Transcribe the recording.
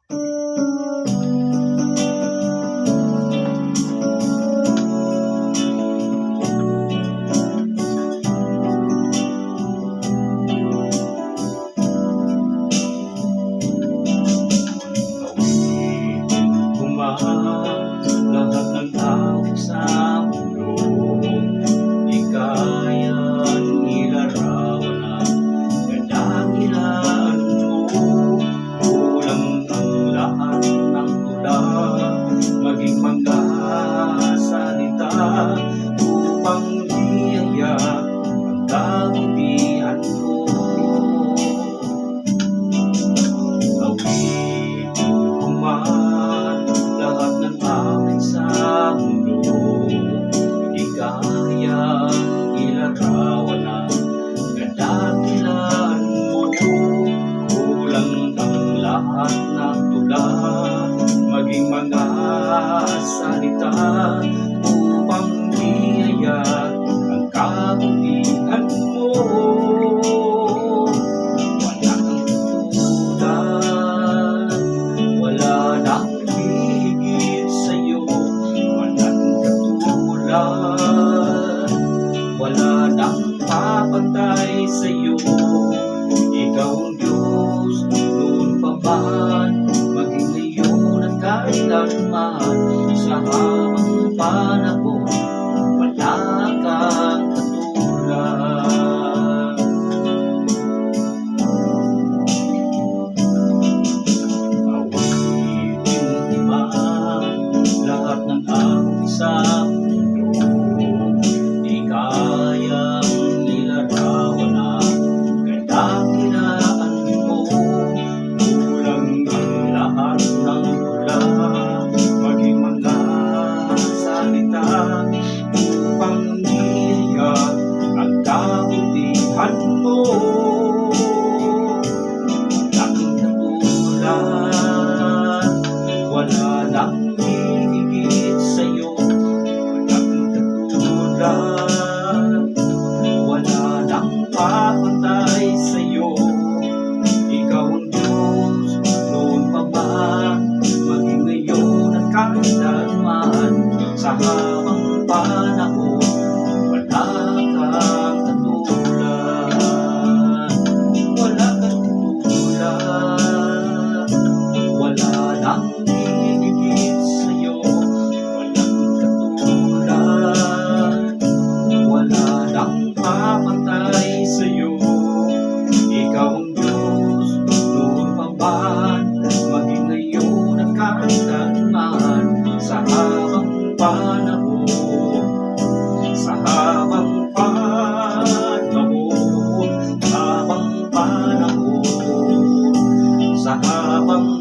Lahat ng tawag sa mundo, di kayang ilarawan ang kadakilaan mo. Kulang ang lahat ng tula, maging mga salita upang iiyak ang kabutihan mo. Lahat ng awit sa mundo, di kayang ilarawan ang kadakilaan mo. Kulang ang lahat ng tula, maging mga salita upang iiyak ang kabutihan mo. Wala kang katulad, wala nang wala nang papantay sa'yo. Ikaw ang Diyos, noon pa man, maging ngayon at kailanman. Sa habang panahon, wala kang katulad. Awitin man lahat ng awit sa upang iiyak ang kabutihan mo. Walang katulad, wala nang hihigit sa'yo. Walang katulad, wala nang papantay sa'yo. Ikaw ang Diyos, noon pa man, maging ngayon at kailanman. Sa habang panahon, wala kang katulad. Wala kang katulad, wala nang hihigit sa'yo. Walang katulad, wala nang papantay sa'yo. Ikaw ang Diyos, noon pa man, maging ngayon at kailanman. Sa habang panahon, sa habang panahon, habang panahon, sa habang